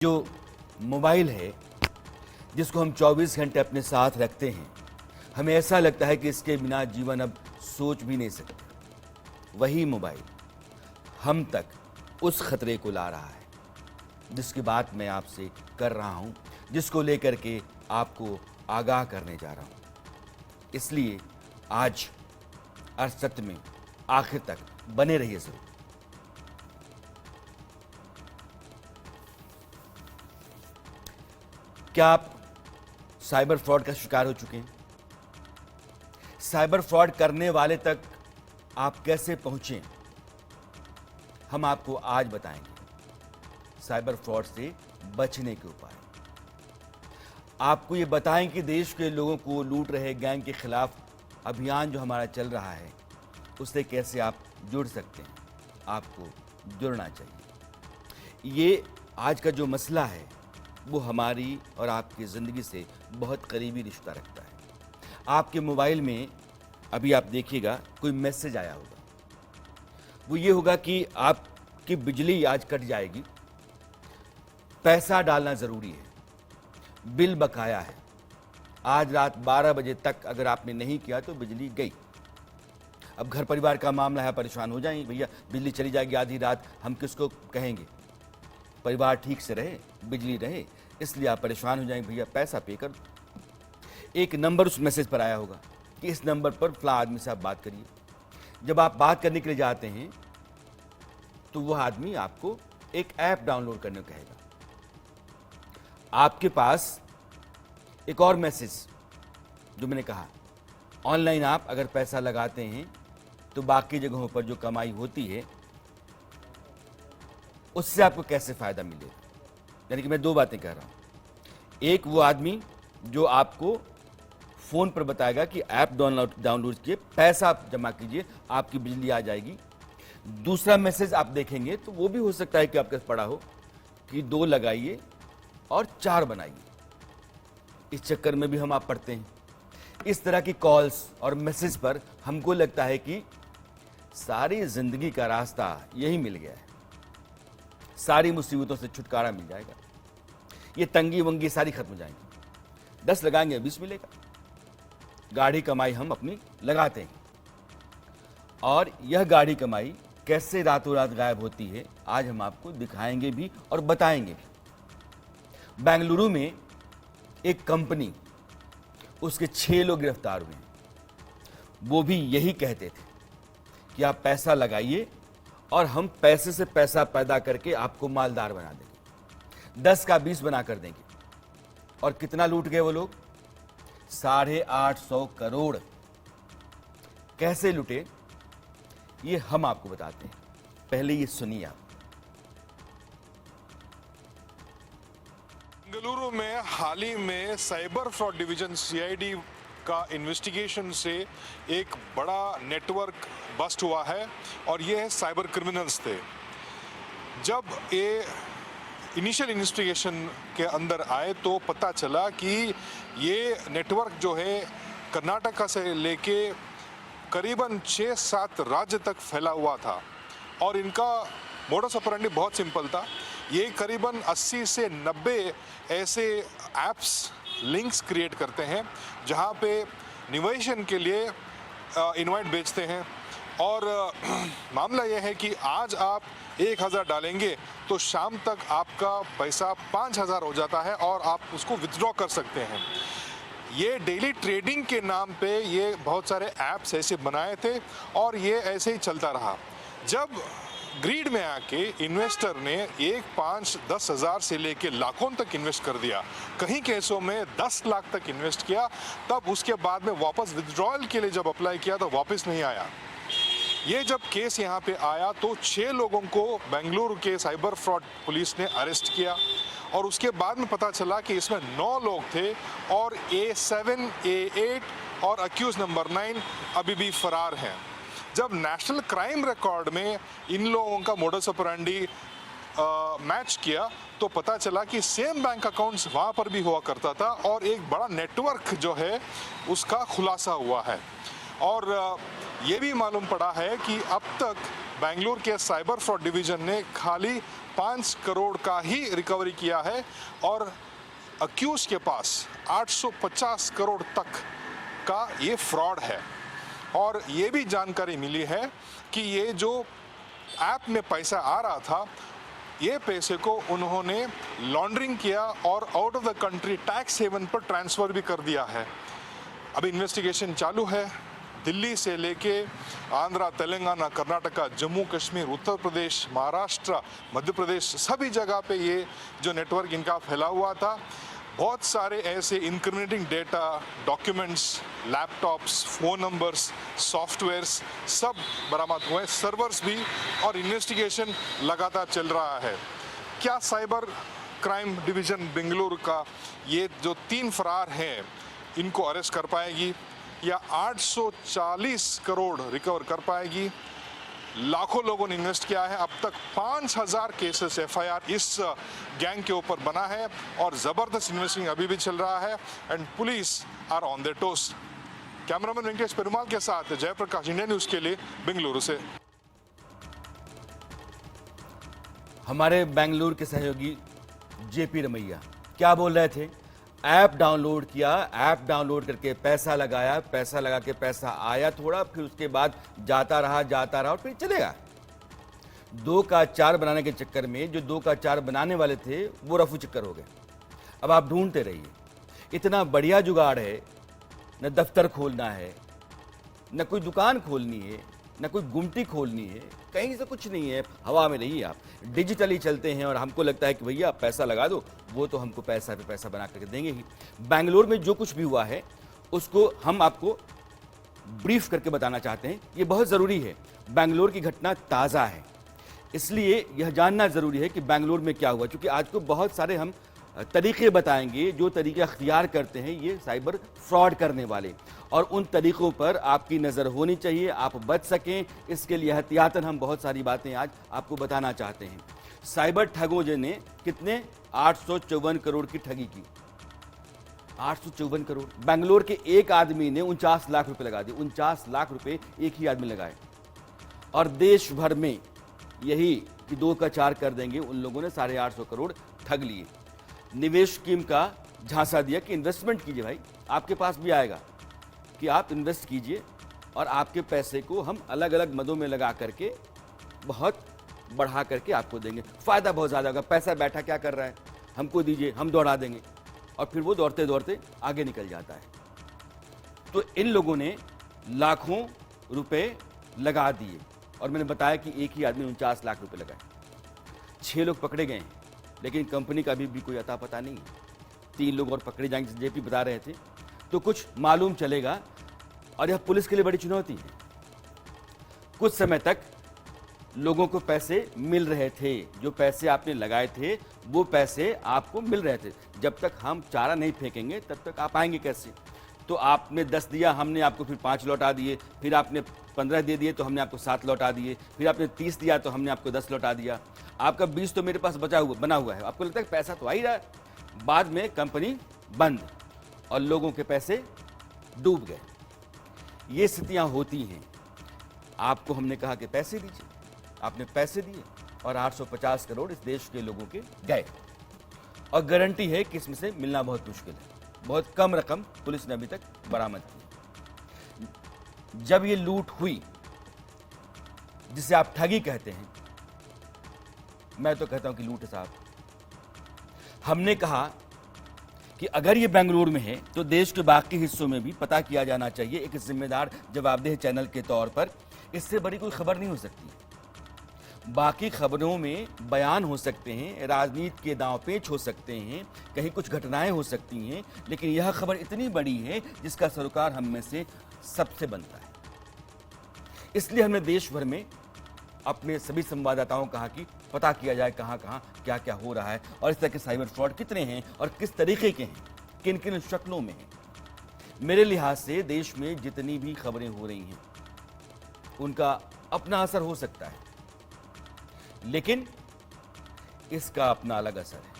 जो मोबाइल है जिसको हम 24 घंटे अपने साथ रखते हैं, हमें ऐसा लगता है कि इसके बिना जीवन अब सोच भी नहीं सकते। वही मोबाइल हम तक उस खतरे को ला रहा है जिसकी बात मैं आपसे कर रहा हूं, जिसको लेकर के आपको आगाह करने जा रहा हूं। इसलिए आज अर्सत में आखिर तक बने रहिए जरूर। क्या आप साइबर फ्रॉड का शिकार हो चुके हैं? साइबर फ्रॉड करने वाले तक आप कैसे पहुंचे, हम आपको आज बताएंगे। साइबर फ्रॉड से बचने के उपाय आपको ये बताएं कि देश के लोगों को लूट रहे गैंग के खिलाफ अभियान जो हमारा चल रहा है उससे कैसे आप जुड़ सकते हैं। आपको जुड़ना चाहिए। ये आज का जो मसला है वो हमारी और आपकी ज़िंदगी से बहुत करीबी रिश्ता रखता है। आपके मोबाइल में अभी आप देखिएगा कोई मैसेज आया होगा, वो ये होगा कि आपकी बिजली आज कट जाएगी, पैसा डालना ज़रूरी है, बिल बकाया है, आज रात 12 बजे तक अगर आपने नहीं किया तो बिजली गई। अब घर परिवार का मामला है, परेशान हो जाएंगे, भैया बिजली चली जाएगी आधी रात, हम किसको कहेंगे। परिवार ठीक से रहे, बिजली रहे, इसलिए आप परेशान हो जाएंगे, भैया पैसा पे कर दो। एक नंबर उस मैसेज पर आया होगा कि इस नंबर पर फला आदमी से आप बात करिए। जब आप बात करने के लिए जाते हैं तो वह आदमी आपको एक ऐप डाउनलोड करने को कहेगा। आपके पास एक और मैसेज जो मैंने कहा, ऑनलाइन आप अगर पैसा लगाते हैं तो बाकी जगहों पर जो कमाई होती है उससे आपको कैसे फायदा मिलेगा। यानी कि मैं दो बातें कह रहा हूं। एक वो आदमी जो आपको फोन पर बताएगा कि ऐप डाउनलोड किए, पैसा आप जमा कीजिए, आपकी बिजली आ जाएगी। दूसरा मैसेज आप देखेंगे तो वो भी हो सकता है कि आपके पास पड़ा हो कि 2 लगाइए और 4 बनाइए। इस चक्कर में भी हम आप पढ़ते हैं। इस तरह की कॉल्स और मैसेज पर हमको लगता है कि सारी जिंदगी का रास्ता यही मिल गया है, सारी मुसीबतों से छुटकारा मिल जाएगा, ये तंगी वंगी सारी खत्म हो जाएंगी। 10 लगाएंगे 20 मिलेगा। गाढ़ी कमाई हम अपनी लगाते हैं और यह गाढ़ी कमाई कैसे रातों रात गायब होती है आज हम आपको दिखाएंगे भी और बताएंगे भी। बेंगलुरु में एक कंपनी, उसके 6 लोग गिरफ्तार हुए हैं। वो भी यही कहते थे कि आप पैसा लगाइए और हम पैसे से पैसा पैदा करके आपको मालदार बना देंगे, 10 का 20 बना कर देंगे। और कितना लूट गए वो लोग? 850 करोड़। कैसे लूटे ये हम आपको बताते हैं, पहले ये सुनिए आप। बेंगलुरु में हाल ही में साइबर फ्रॉड डिवीजन सीआईडी का इन्वेस्टिगेशन से एक बड़ा नेटवर्क बस्ट हुआ है और ये साइबर क्रिमिनल्स थे। जब ये इनिशियल इन्वेस्टिगेशन के अंदर आए तो पता चला कि ये नेटवर्क जो है कर्नाटका से लेके करीबन 6-7 राज्य तक फैला हुआ था और इनका मोडस ऑपरेंडी बहुत सिंपल था। ये करीबन 80 से 90 ऐसे ऐप्स लिंक्स क्रिएट करते हैं जहां पे निवेशन के लिए इनवाइट बेचते हैं और मामला यह है कि आज आप 1000 डालेंगे तो शाम तक आपका पैसा 5000 हो जाता है और आप उसको विथड्रॉ कर सकते हैं। ये डेली ट्रेडिंग के नाम पे ये बहुत सारे ऐप्स ऐसे बनाए थे और ये ऐसे ही चलता रहा। जब ग्रीड में आके इन्वेस्टर ने 1, 5, 10 हज़ार से लेके लाखों तक इन्वेस्ट कर दिया, कहीं केसों में 10 लाख तक इन्वेस्ट किया, तब उसके बाद में वापस विथड्रॉयल के लिए जब अप्लाई किया तो वापस नहीं आया। ये जब केस यहाँ पे आया तो 6 लोगों को बेंगलुरु के साइबर फ्रॉड पुलिस ने अरेस्ट किया और उसके बाद में पता चला कि इसमें 9 लोग थे और A7, A8 और अक्यूज नंबर 9 अभी भी फरार हैं। जब नेशनल क्राइम रिकॉर्ड में इन लोगों का मोडस ऑपरेंडी मैच किया तो पता चला कि सेम बैंक अकाउंट्स वहाँ पर भी हुआ करता था और एक बड़ा नेटवर्क जो है उसका खुलासा हुआ है। और ये भी मालूम पड़ा है कि अब तक बेंगलुरु के साइबर फ्रॉड डिवीजन ने खाली 5 करोड़ का ही रिकवरी किया है और अक्यूज के पास 850 करोड़ तक का ये फ्रॉड है। और ये भी जानकारी मिली है कि ये जो ऐप में पैसा आ रहा था, ये पैसे को उन्होंने लॉन्ड्रिंग किया और out of the country tax haven पर ट्रांसफ़र भी कर दिया है। अभी इन्वेस्टिगेशन चालू है। दिल्ली से लेके आंध्रा, तेलंगाना, कर्नाटका, जम्मू कश्मीर, उत्तर प्रदेश, महाराष्ट्र, मध्य प्रदेश, सभी जगह पे ये जो नेटवर्क इनका फैला हुआ था। बहुत सारे ऐसे incriminating data, documents, laptops, phone numbers, softwares सब बरामद हुए, सर्वर्स भी, और इन्वेस्टिगेशन लगातार चल रहा है। क्या साइबर क्राइम डिवीज़न बेंगलुरु का ये जो 3 फरार हैं इनको अरेस्ट कर पाएगी या 840 करोड़ रिकवर कर पाएगी? लाखों लोगों ने इन्वेस्ट किया है। अब तक 5000 केसेस FIR इस गैंग के ऊपर बना है और ज़बरदस्त इन्वेस्टिंग अभी भी चल रहा है and police are on the toes. Cameraman Venkatesh Perumal के साथ जयप्रकाश, इंडिया न्यूज़ के लिए बेंगलुरु से। हमारे बेंगलुरु के सहयोगी JP रमैया क्या बोल रहे थे? ऐप डाउनलोड किया, ऐप डाउनलोड करके पैसा लगाया, पैसा लगा के पैसा आया थोड़ा, फिर उसके बाद जाता रहा और फिर चलेगा। 2 का 4 बनाने के चक्कर में जो 2 का 4 बनाने वाले थे वो रफू चक्कर हो गए। अब आप ढूंढते रहिए। इतना बढ़िया जुगाड़ है, न दफ्तर खोलना है, न कोई दुकान खोलनी है, न कोई गुमटी खोलनी है, कहीं से कुछ नहीं है। हवा में रहिए आप, डिजिटली चलते हैं और हमको लगता है कि भैया आप पैसा लगा दो, वो तो हमको पैसा पे पैसा बना करके देंगे ही। बेंगलुरु में जो कुछ भी हुआ है उसको हम आपको ब्रीफ करके बताना चाहते हैं। ये बहुत ज़रूरी है। बेंगलुरु की घटना ताज़ा है, इसलिए यह जानना ज़रूरी है कि बेंगलुरु में क्या हुआ, क्योंकि आज को बहुत सारे हम तरीके बताएंगे जो तरीके अख्तियार करते हैं ये साइबर फ्रॉड करने वाले, और उन तरीक़ों पर आपकी नज़र होनी चाहिए, आप बच सकें। इसके लिए एहतियातन हम बहुत सारी बातें आज आपको बताना चाहते हैं। साइबर ठगों ने कितने 854 करोड़ की ठगी की। 854 करोड़। बेंगलोर के एक आदमी ने 49 लाख रुपए लगा दिए। 49 लाख रुपए एक ही आदमी लगाए, और देश भर में यही कि 2 का 4 कर देंगे उन लोगों ने 850 करोड़ ठग लिए। निवेश स्कीम का झांसा दिया कि इन्वेस्टमेंट कीजिए भाई, आपके पास भी आएगा, कि आप इन्वेस्ट कीजिए और आपके पैसे को हम अलग अलग मदों में लगा करके बहुत बढ़ा करके आपको देंगे, फ़ायदा बहुत ज़्यादा होगा। पैसा बैठा क्या कर रहा है, हमको दीजिए, हम दौड़ा देंगे, और फिर वो दौड़ते दौड़ते आगे निकल जाता है। तो इन लोगों ने लाखों रुपए लगा दिए, और मैंने बताया कि एक ही आदमी 49 लाख रुपए लगाए। 6 लोग पकड़े गए, लेकिन कंपनी का भी कोई अता पता नहीं है। 3 लोग और पकड़े जाएंगे, JP बता रहे थे, तो कुछ मालूम चलेगा। और यह पुलिस के लिए बड़ी चुनौती है। कुछ समय तक लोगों को पैसे मिल रहे थे, जो पैसे आपने लगाए थे वो पैसे आपको मिल रहे थे। जब तक हम चारा नहीं फेंकेंगे तब तक आप आएंगे कैसे? तो आपने 10 दिया, हमने आपको फिर 5 लौटा दिए, फिर आपने 15 दे दिए तो हमने आपको 7 लौटा दिए, फिर आपने 30 दिया तो हमने आपको 10 लौटा दिया। आपका 20 तो मेरे पास बना हुआ है, आपको लगता है पैसा तो आ ही रहा है। बाद में कंपनी बंद और लोगों के पैसे डूब गए। ये स्थितियां होती हैं। आपको हमने कहा कि पैसे दीजिए, आपने पैसे दिए और 850 करोड़ इस देश के लोगों के गए, और गारंटी है कि इसमें से मिलना बहुत मुश्किल है। बहुत कम रकम पुलिस ने अभी तक बरामद की। जब ये लूट हुई, जिसे आप ठगी कहते हैं, मैं तो कहता हूं कि लूट है साहब। हमने कहा कि अगर ये बेंगलुरु में है तो देश के बाकी हिस्सों में भी पता किया जाना चाहिए। एक जिम्मेदार जवाबदेह चैनल के तौर पर इससे बड़ी कोई खबर नहीं हो सकती। बाकी खबरों में बयान हो सकते हैं, राजनीति के दांव पेच हो सकते हैं, कहीं कुछ घटनाएं हो सकती हैं, लेकिन यह खबर इतनी बड़ी है जिसका सरोकार हम में से सबसे बनता है। इसलिए हमने देश भर में अपने सभी संवाददाताओं को कहा कि पता किया जाए कहां कहां क्या क्या हो रहा है, और इस तरह के साइबर फ्रॉड कितने हैं और किस तरीके के हैं, किन किन शक्लों में हैं। मेरे लिहाज से देश में जितनी भी खबरें हो रही हैं उनका अपना असर हो सकता है, लेकिन इसका अपना अलग असर है।